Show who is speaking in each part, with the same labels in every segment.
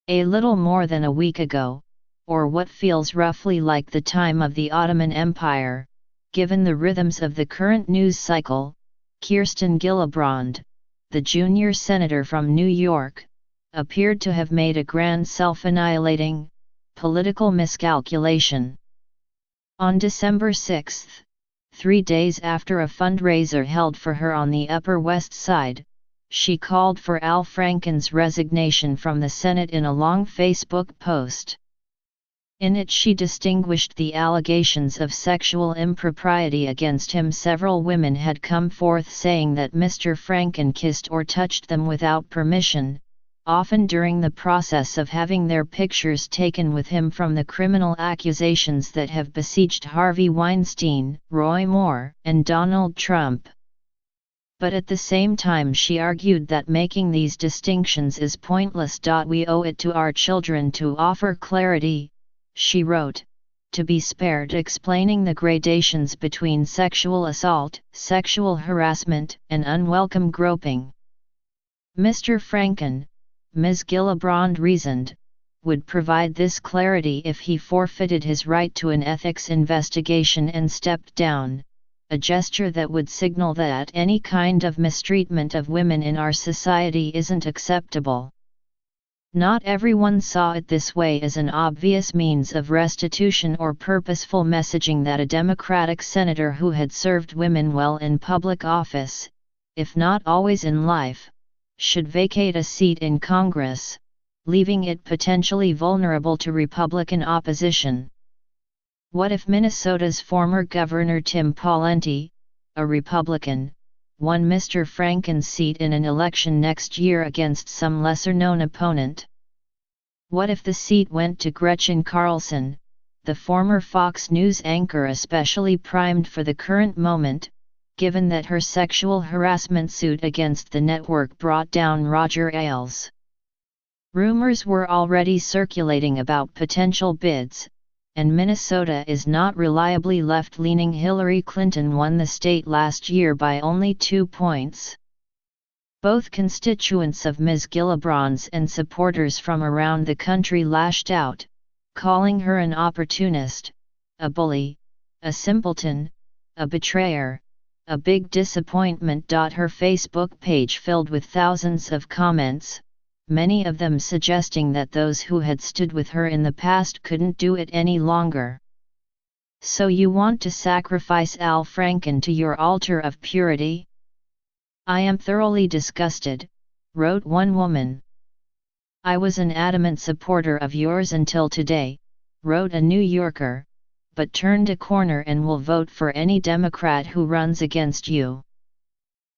Speaker 1: A little more than a week ago, or what feels roughly like the time of the Ottoman Empire, given the rhythms of the current news cycle, Kirsten Gillibrand, the junior senator from New York, appeared to have made a grand self-annihilating, political miscalculation. On December 6, 3 days after a fundraiser held for her on the Upper West Side, she called for Al Franken's resignation from the Senate in a long Facebook post. In it she distinguished the allegations of sexual impropriety against him. Several women had come forth saying that Mr. Franken kissed or touched them without permission, often during the process of having their pictures taken with him, from the criminal accusations that have besieged Harvey Weinstein, Roy Moore, and Donald Trump. But at the same time she argued that making these distinctions is pointless. We owe it to our children to offer clarity, she wrote, to be spared explaining the gradations between sexual assault, sexual harassment, and unwelcome groping. Mr. Franken, Ms. Gillibrand reasoned, would provide this clarity if he forfeited his right to an ethics investigation and stepped down, a gesture that would signal that any kind of mistreatment of women in our society isn't acceptable. Not everyone saw it this way, as an obvious means of restitution or purposeful messaging that a Democratic senator who had served women well in public office, if not always in life, should vacate a seat in Congress, leaving it potentially vulnerable to Republican opposition. What if Minnesota's former Governor Tim Pawlenty, a Republican, won Mr. Franken's seat in an election next year against some lesser-known opponent? What if the seat went to Gretchen Carlson, the former Fox News anchor especially primed for the current moment, given that her sexual harassment suit against the network brought down Roger Ailes? Rumors were already circulating about potential bids, and Minnesota is not reliably left-leaning. Hillary Clinton won the state last year by only 2 points. Both constituents of Ms. Gillibrand's and supporters from around the country lashed out, calling her an opportunist, a bully, a simpleton, a betrayer, a big disappointment. Her Facebook page filled with thousands of comments, many of them suggesting that those who had stood with her in the past couldn't do it any longer. So you want to sacrifice Al Franken to your altar of purity? I am thoroughly disgusted, wrote one woman. I was an adamant supporter of yours until today, wrote a New Yorker, but turned a corner and will vote for any Democrat who runs against you.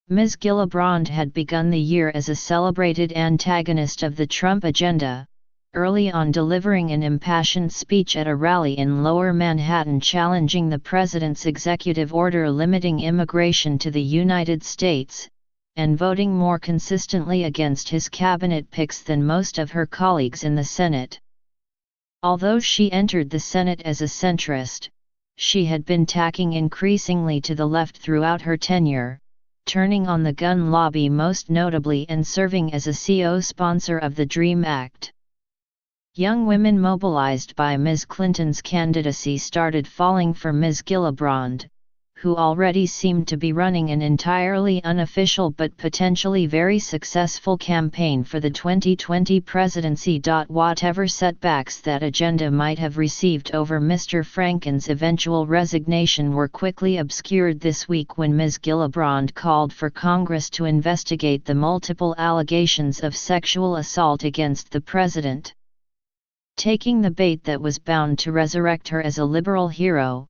Speaker 1: Ms. Gillibrand had begun the year as a celebrated antagonist of the Trump agenda, early on delivering an impassioned speech at a rally in Lower Manhattan challenging the president's executive order limiting immigration to the United States, and voting more consistently against his cabinet picks than most of her colleagues in the Senate. Although she entered the Senate as a centrist, she had been tacking increasingly to the left throughout her tenure, turning on the gun lobby most notably and serving as a co-sponsor of the DREAM Act. Young women mobilized by Ms. Clinton's candidacy started falling for Ms. Gillibrand, who already seemed to be running an entirely unofficial but potentially very successful campaign for the 2020 presidency. Whatever setbacks that agenda might have received over Mr. Franken's eventual resignation were quickly obscured this week when Ms. Gillibrand called for Congress to investigate the multiple allegations of sexual assault against the president. Taking the bait that was bound to resurrect her as a liberal hero,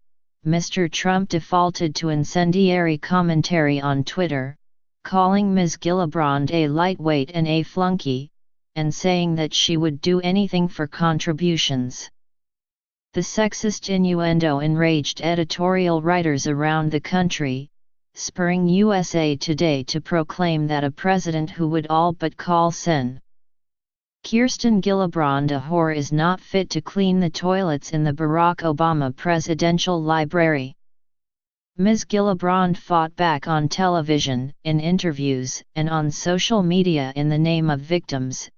Speaker 1: Mr. Trump defaulted to incendiary commentary on Twitter, calling Ms. Gillibrand a lightweight and a flunky, and saying that she would do anything for contributions. The sexist innuendo enraged editorial writers around the country, spurring USA Today to proclaim that a president who would all but call Sen. Kirsten Gillibrand a whore is not fit to clean the toilets in the Barack Obama Presidential Library. Ms. Gillibrand fought back on television, in interviews, and on social media in the name of victims,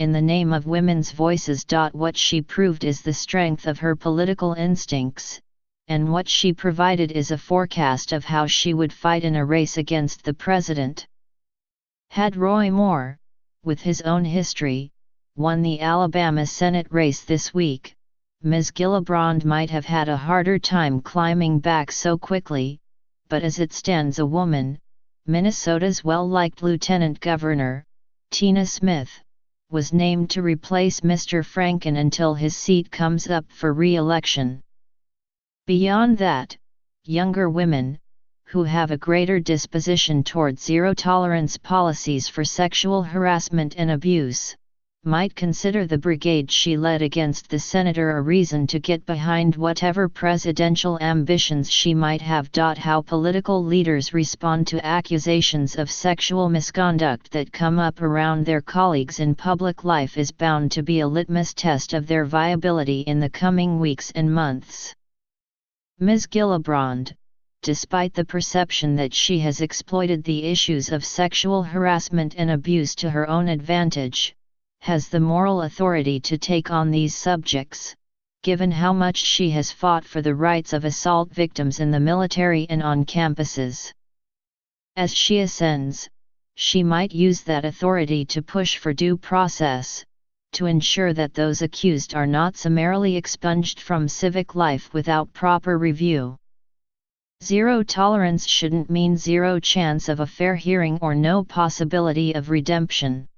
Speaker 1: in the name of women's voices. What she proved is the strength of her political instincts, and what she provided is a forecast of how she would fight in a race against the president. Had Roy Moore, with his own history, won the Alabama Senate race this week, Ms. Gillibrand might have had a harder time climbing back so quickly, but as it stands, a woman, Minnesota's well-liked Lieutenant Governor, Tina Smith, was named to replace Mr. Franken until his seat comes up for re-election. Beyond that, younger women, who have a greater disposition toward zero-tolerance policies for sexual harassment and abuse, might consider the brigade she led against the senator a reason to get behind whatever presidential ambitions she might have. How political leaders respond to accusations of sexual misconduct that come up around their colleagues in public life is bound to be a litmus test of their viability in the coming weeks and months. Ms. Gillibrand, despite the perception that she has exploited the issues of sexual harassment and abuse to her own advantage, has the moral authority to take on these subjects, given how much she has fought for the rights of assault victims in the military and on campuses. As she ascends, she might use that authority to push for due process, to ensure that those accused are not summarily expunged from civic life without proper review. Zero tolerance shouldn't mean zero chance of a fair hearing or no possibility of redemption.